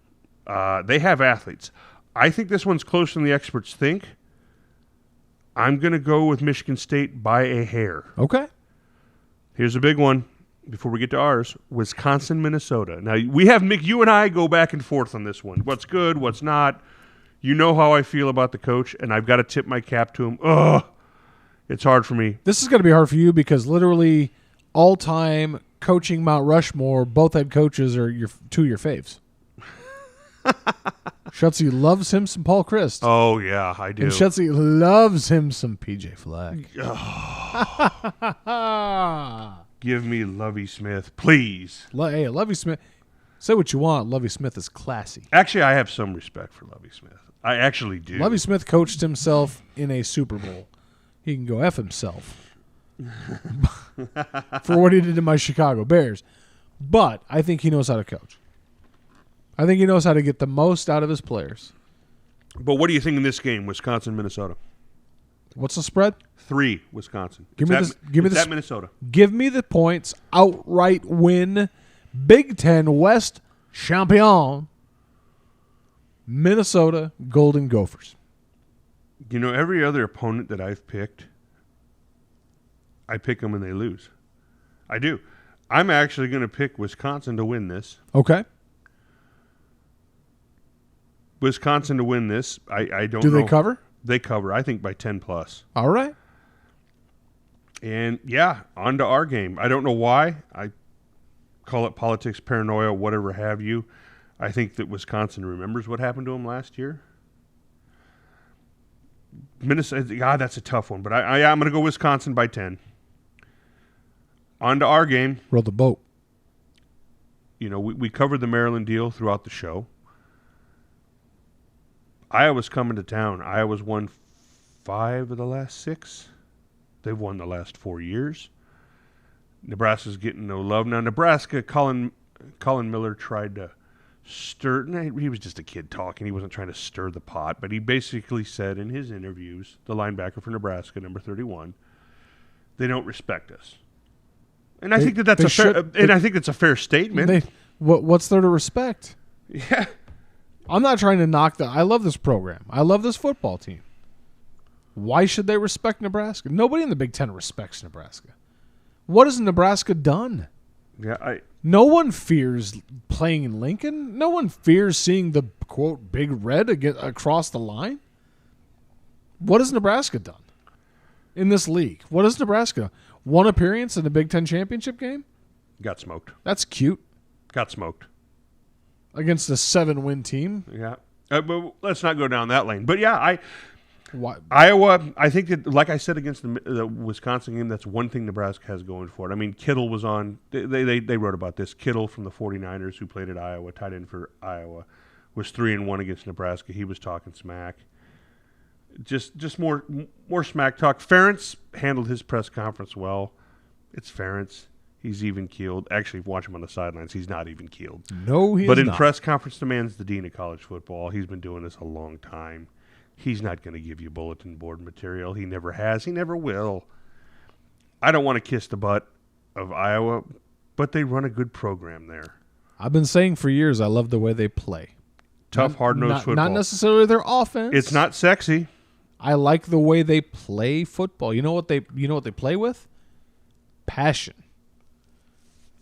Speaker 1: They have athletes. I think this one's closer than the experts think. I'm going to go with Michigan State by a hair.
Speaker 2: Okay.
Speaker 1: Here's a big one before we get to ours. Wisconsin, Minnesota. Now, we have Mick, you and I go back and forth on this one. What's good, what's not. You know how I feel about the coach, and I've got to tip my cap to him. Ugh, it's hard for me.
Speaker 2: This is going to be hard for you because literally all-time coaching Mount Rushmore, both head coaches are two of your faves. Schutze loves him some Paul Christ.
Speaker 1: Oh, yeah, I do.
Speaker 2: And Schutze loves him some PJ Fleck.
Speaker 1: Give me Lovie Smith, please.
Speaker 2: Hey, Lovie Smith. Say what you want. Lovie Smith is classy.
Speaker 1: Actually, I have some respect for Lovie Smith. I actually do.
Speaker 2: Lovie Smith coached himself in a Super Bowl. He can go F himself for what he did to my Chicago Bears. But I think he knows how to coach. I think he knows how to get the most out of his players.
Speaker 1: But what do you think in this game, Wisconsin, Minnesota?
Speaker 2: What's the spread?
Speaker 1: 3, Wisconsin.
Speaker 2: Give me this.
Speaker 1: Minnesota.
Speaker 2: Give me the points. Outright win. Big Ten West champion. Minnesota Golden Gophers.
Speaker 1: You know, every other opponent that I've picked, I pick them and they lose. I do. I'm actually going to pick Wisconsin to win this.
Speaker 2: Okay.
Speaker 1: Wisconsin to win this. I don't know.
Speaker 2: Do they cover?
Speaker 1: They cover, I think, by 10 plus.
Speaker 2: All right.
Speaker 1: And, yeah, on to our game. I don't know why. I call it politics, paranoia, whatever have you. I think that Wisconsin remembers what happened to them last year. Minnesota, God, that's a tough one. But I'm going to go Wisconsin by 10. On to our game.
Speaker 2: Roll the boat.
Speaker 1: You know, we covered the Maryland deal throughout the show. Iowa's coming to town. Iowa's won 5 of the last 6. They've won the last 4 years. Nebraska's getting no love. Now, Nebraska, Colin Miller tried to stir. He was just a kid talking. He wasn't trying to stir the pot. But he basically said in his interviews, the linebacker for Nebraska, number 31, they don't respect us. And I think that's a fair statement.
Speaker 2: What's there to respect?
Speaker 1: Yeah.
Speaker 2: I'm not trying to knock that. I love this program. I love this football team. Why should they respect Nebraska? Nobody in the Big Ten respects Nebraska. What has Nebraska done?
Speaker 1: Yeah,
Speaker 2: No one fears playing in Lincoln. No one fears seeing the, quote, Big Red across the line. What has Nebraska done in this league? What has Nebraska done? One appearance in the Big Ten championship game?
Speaker 1: got smoked.
Speaker 2: That's cute.
Speaker 1: Got smoked.
Speaker 2: Against a 7-win team.
Speaker 1: Yeah. But let's not go down that lane. But, yeah,
Speaker 2: What?
Speaker 1: Iowa, I think that, like I said, against the Wisconsin game, that's one thing Nebraska has going for it. I mean, Kittle was on – they wrote about this. Kittle from the 49ers, who played at Iowa, tight end for Iowa, was 3-1 against Nebraska. He was talking smack. Just more smack talk. Ferentz handled his press conference well. It's Ferentz. He's even keeled. Actually, watch him on the sidelines. He's not even keeled.
Speaker 2: No, he's not.
Speaker 1: But in press conference, the man's the dean of college football. He's been doing this a long time. He's not going to give you bulletin board material. He never has. He never will. I don't want to kiss the butt of Iowa, but they run a good program there.
Speaker 2: I've been saying for years I love the way they play.
Speaker 1: Tough, hard-nosed football.
Speaker 2: Not necessarily their offense.
Speaker 1: It's not sexy.
Speaker 2: I like the way they play football. You know what they play with? Passion.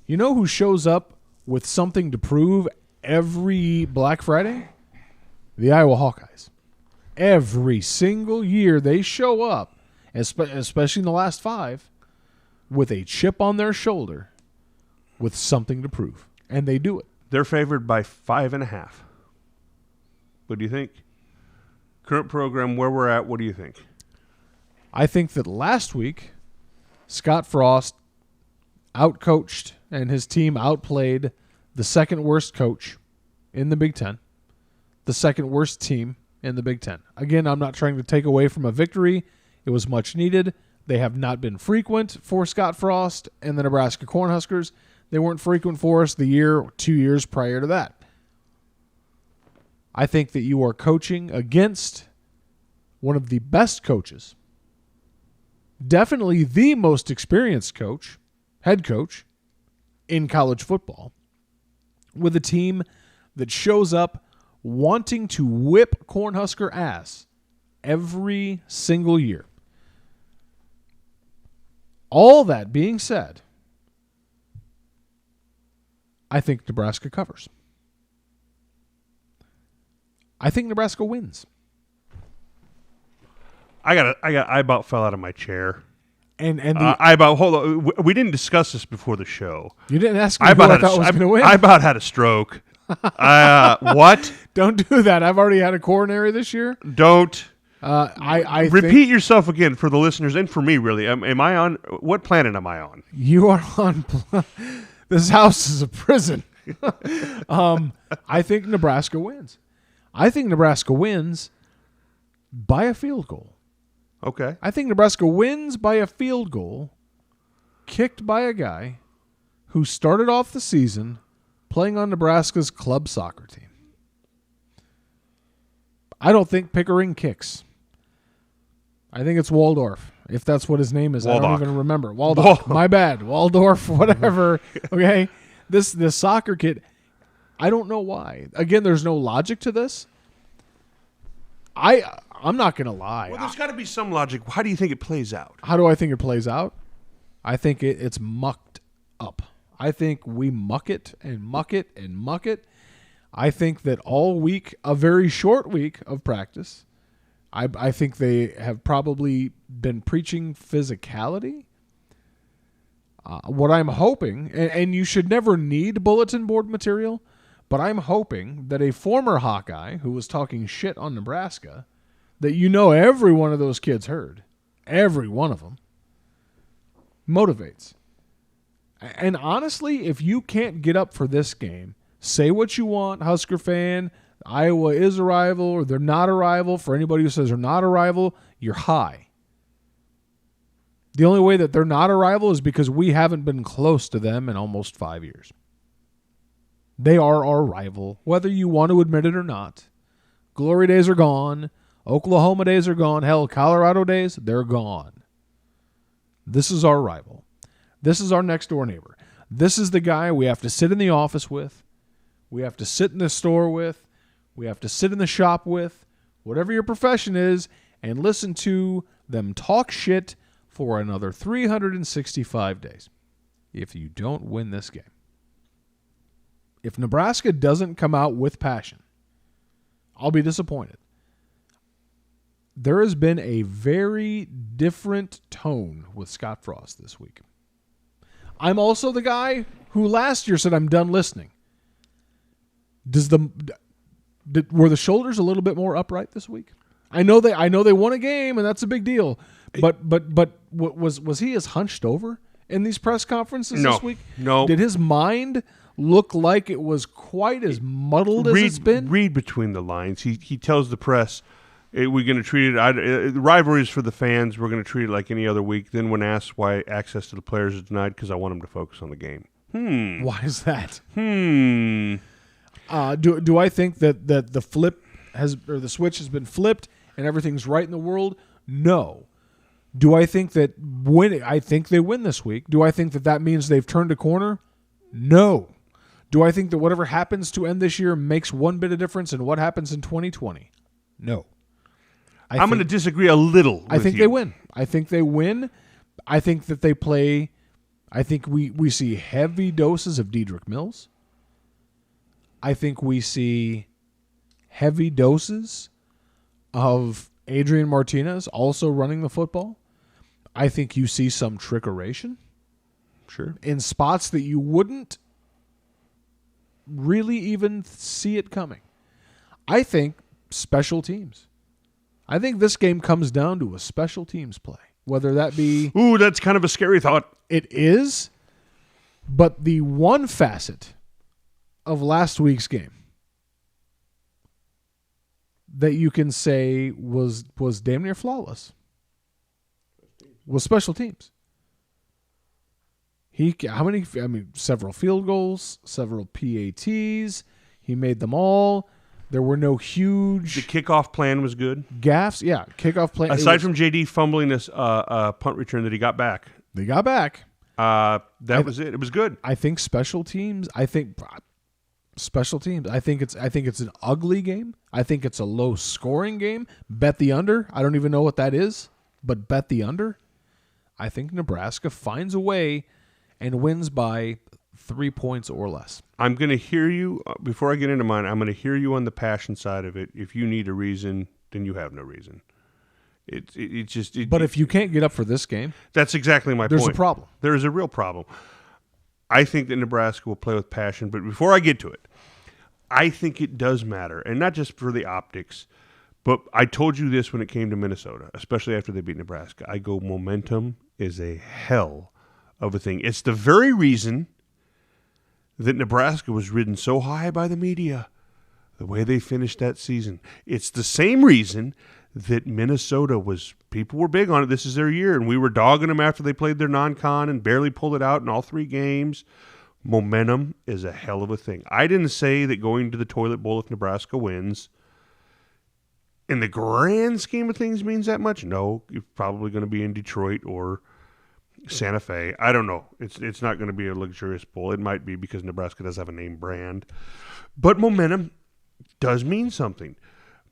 Speaker 2: You know who shows up with something to prove every Black Friday? The Iowa Hawkeyes. Every single year they show up, especially in the last 5, with a chip on their shoulder with something to prove. And they do it.
Speaker 1: They're favored by 5.5. What do you think? Current program, where we're at, what do you think?
Speaker 2: I think that last week, Scott Frost outcoached and his team outplayed the second worst coach in the Big Ten, the second worst team in the Big Ten. Again, I'm not trying to take away from a victory. It was much needed. They have not been frequent for Scott Frost and the Nebraska Cornhuskers. They weren't frequent for us the year or 2 years prior to that. I think that you are coaching against one of the best coaches, definitely the most experienced coach, head coach, in college football, with a team that shows up wanting to whip Cornhusker ass every single year. All that being said, I think Nebraska covers. I think Nebraska wins.
Speaker 1: I about fell out of my chair.
Speaker 2: And
Speaker 1: hold on. We didn't discuss this before the show.
Speaker 2: You didn't ask me who I thought was going to win.
Speaker 1: I about had a stroke. What?
Speaker 2: Don't do that. I've already had a coronary this year.
Speaker 1: Don't.
Speaker 2: I
Speaker 1: repeat yourself again for the listeners and for me. Really, am I on? What planet am I on?
Speaker 2: You are on. This house is a prison. I think Nebraska wins. I think Nebraska wins by a field goal.
Speaker 1: Okay.
Speaker 2: I think Nebraska wins by a field goal kicked by a guy who started off the season playing on Nebraska's club soccer team. I don't think Pickering kicks. I think it's Waldorf, if that's what his name is.
Speaker 1: Waldock.
Speaker 2: I don't even remember. Waldorf. My bad. Waldorf, whatever. Okay? This soccer kid, I don't know why. Again, there's no logic to this. I'm not going to lie.
Speaker 1: Well, there's got to be some logic. How do you think it plays out?
Speaker 2: How do I think it plays out? I think it's mucked up. I think we muck it and muck it and muck it. I think that all week, a very short week of practice, I think they have probably been preaching physicality. What I'm hoping, and you should never need bulletin board material, but I'm hoping that a former Hawkeye who was talking shit on Nebraska, that every one of those kids heard, every one of them, motivates. And honestly, if you can't get up for this game, say what you want, Husker fan, Iowa is a rival or they're not a rival. For anybody who says they're not a rival, you're high. The only way that they're not a rival is because we haven't been close to them in almost 5 years. They are our rival, whether you want to admit it or not. Glory days are gone. Oklahoma days are gone. Hell, Colorado days, they're gone. This is our rival. This is our next door neighbor. This is the guy we have to sit in the office with. We have to sit in the store with. We have to sit in the shop with. Whatever your profession is, and listen to them talk shit for another 365 days if you don't win this game. If Nebraska doesn't come out with passion, I'll be disappointed. There has been a very different tone with Scott Frost this week. I'm also the guy who last year said I'm done listening. Were the shoulders a little bit more upright this week? I know they won a game and that's a big deal. But was he as hunched over in these press conferences this week?
Speaker 1: No.
Speaker 2: Did his mind look like it was quite as muddled as it's been?
Speaker 1: Read between the lines. He tells the press, We're going to treat it. Rivalries for the fans. We're going to treat it like any other week. Then, when asked why access to the players is denied, because I want them to focus on the game.
Speaker 2: Why is that?
Speaker 1: Hmm.
Speaker 2: Do I think that the flip the switch has been flipped and everything's right in the world? No. Do I think that I think they win this week. Do I think that means they've turned a corner? No. Do I think that whatever happens to end this year makes one bit of difference in what happens in 2020? No.
Speaker 1: I'm going to disagree a little.
Speaker 2: I think they win. I think they win. I think that they play. I think we see heavy doses of Dedrick Mills. I think we see heavy doses of Adrian Martinez also running the football. I think you see some trickeration.
Speaker 1: Sure.
Speaker 2: In spots that you wouldn't really even see it coming. I think special teams. I think this game comes down to a special teams play. Whether that be...
Speaker 1: Ooh, that's kind of a scary thought.
Speaker 2: It is. But the one facet of last week's game that you can say was damn near flawless was special teams. Several field goals, several PATs. He made them all. There were no huge...
Speaker 1: The kickoff plan was good.
Speaker 2: Gaffes, yeah. Kickoff plan.
Speaker 1: Aside from JD fumbling this punt return that he got back.
Speaker 2: They got back.
Speaker 1: That was it. It was good.
Speaker 2: I think special teams. I think it's an ugly game. I think it's a low scoring game. Bet the under. I don't even know what that is, but bet the under. I think Nebraska finds a way and wins by 3 points or less.
Speaker 1: I'm going to hear you, before I get into mine, I'm going to hear you on the passion side of it. If you need a reason, then you have no reason.
Speaker 2: But if you can't get up for this game,
Speaker 1: that's exactly my point.
Speaker 2: There's a problem.
Speaker 1: There is a real problem. I think that Nebraska will play with passion, but before I get to it, I think it does matter, and not just for the optics, but I told you this when it came to Minnesota, especially after they beat Nebraska. I go, momentum is a hell of a thing. It's the very reason that Nebraska was ridden so high by the media, the way they finished that season. It's the same reason that Minnesota people were big on it. This is their year, and we were dogging them after they played their non-con and barely pulled it out in all 3 games. Momentum is a hell of a thing. I didn't say that going to the toilet bowl if Nebraska wins in the grand scheme of things means that much. No, you're probably going to be in Detroit or Santa Fe. I don't know. It's not going to be a luxurious bowl. It might be because Nebraska does have a name brand. But momentum does mean something.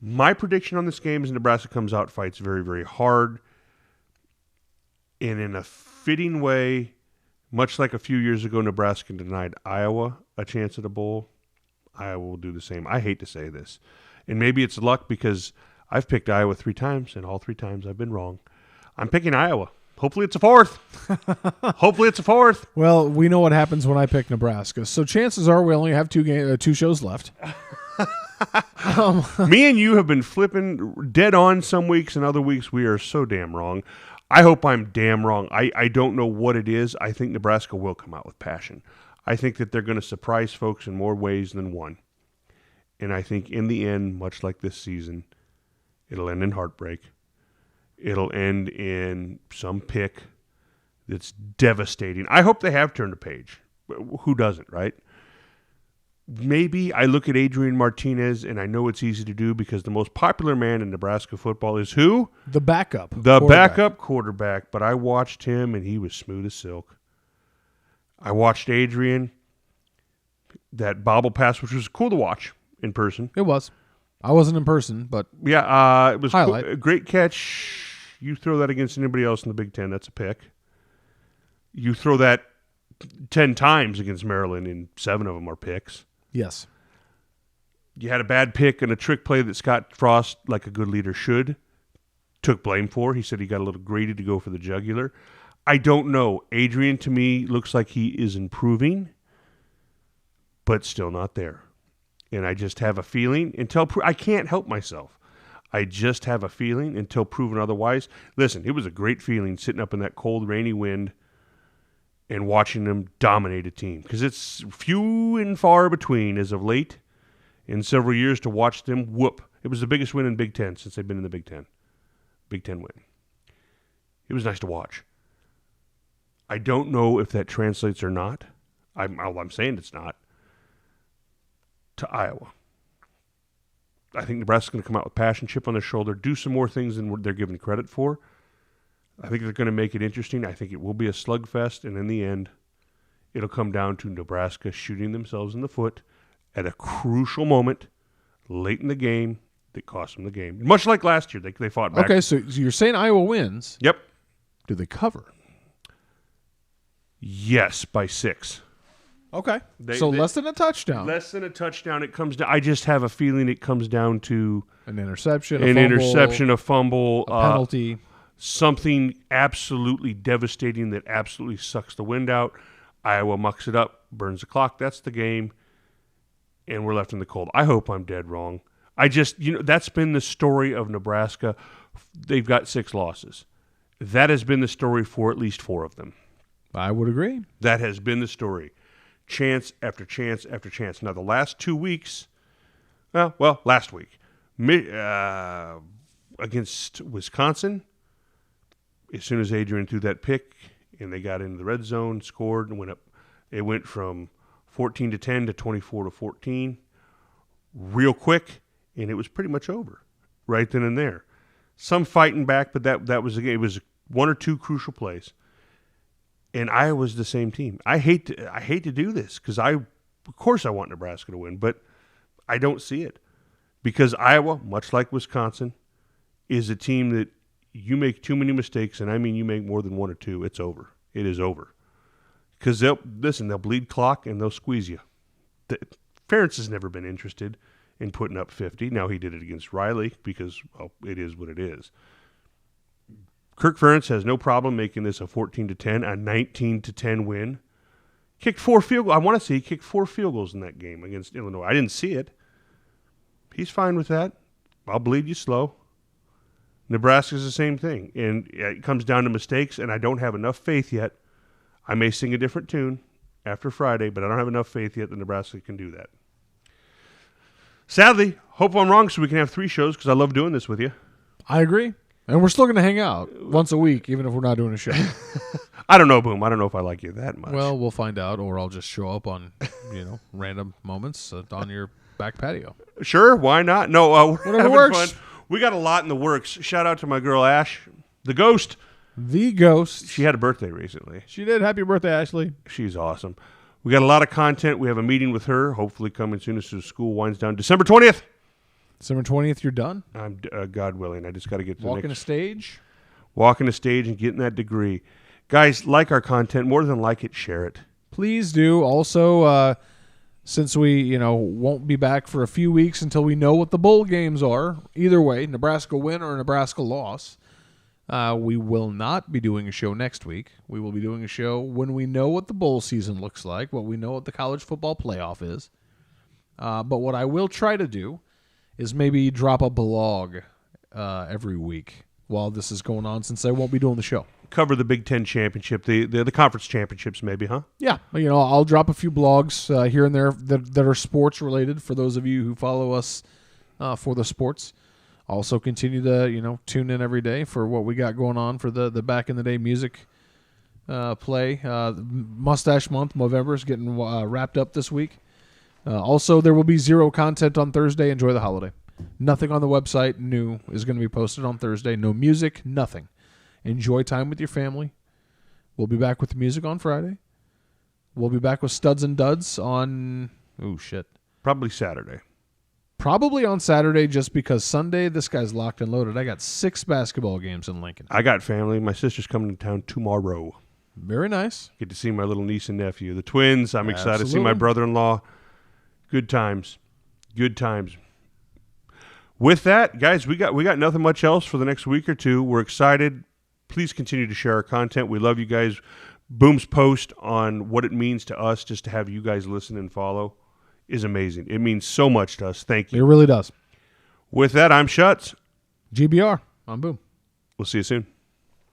Speaker 1: My prediction on this game is Nebraska comes out, fights very, very hard, and in a fitting way, much like a few years ago, Nebraska denied Iowa a chance at a bowl. Iowa will do the same. I hate to say this. And maybe it's luck because I've picked Iowa 3 times, and all 3 times I've been wrong. I'm picking Iowa. Hopefully it's a 4th. Hopefully it's a 4th.
Speaker 2: Well, we know what happens when I pick Nebraska. So chances are we only have 2 shows left.
Speaker 1: Me and you have been flipping dead on some weeks, and other weeks we are so damn wrong. I hope I'm damn wrong. I don't know what it is. I think Nebraska will come out with passion. I think that they're going to surprise folks in more ways than one. And I think in the end, much like this season, it'll end in heartbreak. It'll end in some pick that's devastating. I hope they have turned a page. Who doesn't, right? Maybe I look at Adrian Martinez, and I know it's easy to do because the most popular man in Nebraska football is who?
Speaker 2: The backup.
Speaker 1: The backup quarterback. But I watched him, and he was smooth as silk. I watched Adrian, that bobble pass, which was cool to watch in person.
Speaker 2: It was. I wasn't in person, but
Speaker 1: yeah, it was
Speaker 2: highlight.
Speaker 1: Cool. A great catch. You throw that against anybody else in the Big Ten, that's a pick. You throw that 10 times against Maryland, and 7 of them are picks.
Speaker 2: Yes.
Speaker 1: You had a bad pick and a trick play that Scott Frost, like a good leader should, took blame for. He said he got a little greedy to go for the jugular. I don't know. Adrian, to me, looks like he is improving, but still not there. And I just have a feeling I can't help myself. I just have a feeling until proven otherwise. Listen, it was a great feeling sitting up in that cold, rainy wind and watching them dominate a team. Because it's few and far between as of late in several years to watch them whoop It was the biggest win in Big Ten since they've been in the Big Ten. Big Ten win. It was nice to watch. I don't know if that translates or not. I'm saying it's not. To Iowa. I think Nebraska's going to come out with passion, chip on their shoulder, do some more things than they're given credit for. I think they're going to make it interesting. I think it will be a slugfest, and in the end, it'll come down to Nebraska shooting themselves in the foot at a crucial moment late in the game that cost them the game. Much like last year, they fought back.
Speaker 2: Okay, so you're saying Iowa wins.
Speaker 1: Yep.
Speaker 2: Do they cover?
Speaker 1: Yes, by 6.
Speaker 2: Okay. Less than a touchdown.
Speaker 1: Less than a touchdown. It comes down. I just have a feeling it comes down to
Speaker 2: an interception,
Speaker 1: a fumble,
Speaker 2: a penalty,
Speaker 1: something absolutely devastating that absolutely sucks the wind out. Iowa mucks it up, burns the clock. That's the game, and we're left in the cold. I hope I'm dead wrong. That's been the story of Nebraska. They've got 6 losses. That has been the story for at least 4 of them.
Speaker 2: I would agree.
Speaker 1: That has been the story. Chance after chance after chance. Now, the last 2 weeks, last week, against Wisconsin, as soon as Adrian threw that pick and they got into the red zone, scored, and went up, it went from 14-10 to 24-14 real quick, and it was pretty much over right then and there. Some fighting back, but that was the game. It was 1 or 2 crucial plays. And Iowa's the same team. I hate to do this because of course I want Nebraska to win, but I don't see it because Iowa, much like Wisconsin, is a team that you make too many mistakes, and I mean you make more than 1 or 2, it's over. It is over because they'll bleed clock and they'll squeeze you. Ferentz has never been interested in putting up 50. Now he did it against Riley because it is what it is. Kirk Ferentz has no problem making this a 14-10, a 19-10 win. Kicked 4 field goals. I want to say he kicked 4 field goals in that game against Illinois. I didn't see it. He's fine with that. I'll bleed you slow. Nebraska's the same thing. And it comes down to mistakes, and I don't have enough faith yet. I may sing a different tune after Friday, but I don't have enough faith yet that Nebraska can do that. Sadly, hope I'm wrong so we can have 3 shows because I love doing this with you.
Speaker 2: I agree. And we're still going to hang out once a week, even if we're not doing a show.
Speaker 1: I don't know, Boom. I don't know if I like you that much.
Speaker 2: Well, we'll find out, or I'll just show up on, random moments on your back patio.
Speaker 1: Sure, why not? No,
Speaker 2: whatever works.
Speaker 1: Fun. We got a lot in the works. Shout out to my girl Ash, the ghost.
Speaker 2: The ghost.
Speaker 1: She had a birthday recently.
Speaker 2: She did. Happy birthday, Ashley.
Speaker 1: She's awesome. We got a lot of content. We have a meeting with her, hopefully coming soon as the school winds down. December 20th.
Speaker 2: December 20th, you're done?
Speaker 1: I'm God willing. I just got to get to
Speaker 2: walking a stage?
Speaker 1: Walking a stage and getting that degree. Guys, like our content. More than like it, share it.
Speaker 2: Please do. Also, since we won't be back for a few weeks until we know what the bowl games are, either way, Nebraska win or Nebraska loss, we will not be doing a show next week. We will be doing a show when we know what the bowl season looks like, what we know what the college football playoff is. But what I will try to do is maybe drop a blog every week while this is going on, since I won't be doing the show. Cover
Speaker 1: the Big Ten championship, the conference championships, maybe, huh?
Speaker 2: Yeah, I'll drop a few blogs here and there that are sports related for those of you who follow us for the sports. Also, continue to tune in every day for what we got going on for the back in the day music play. Mustache Month, November, is getting wrapped up this week. Also, there will be 0 content on Thursday. Enjoy the holiday. Nothing on the website new is going to be posted on Thursday. No music, nothing. Enjoy time with your family. We'll be back with the music on Friday. We'll be back with Studs and Duds on... Oh, shit.
Speaker 1: Probably Saturday.
Speaker 2: Probably on Saturday, just because Sunday, this guy's locked and loaded. I got 6 basketball games in Lincoln.
Speaker 1: I got family. My sister's coming to town tomorrow.
Speaker 2: Very nice.
Speaker 1: Get to see my little niece and nephew. The twins. I'm excited to see my brother-in-law. Good times. Good times. With that, guys, we got nothing much else for the next week or two. We're excited. Please continue to share our content. We love you guys. Boom's post on what it means to us just to have you guys listen and follow is amazing. It means so much to us. Thank you.
Speaker 2: It really does.
Speaker 1: With that, I'm Schutz.
Speaker 2: GBR. I'm Boom.
Speaker 1: We'll see you soon.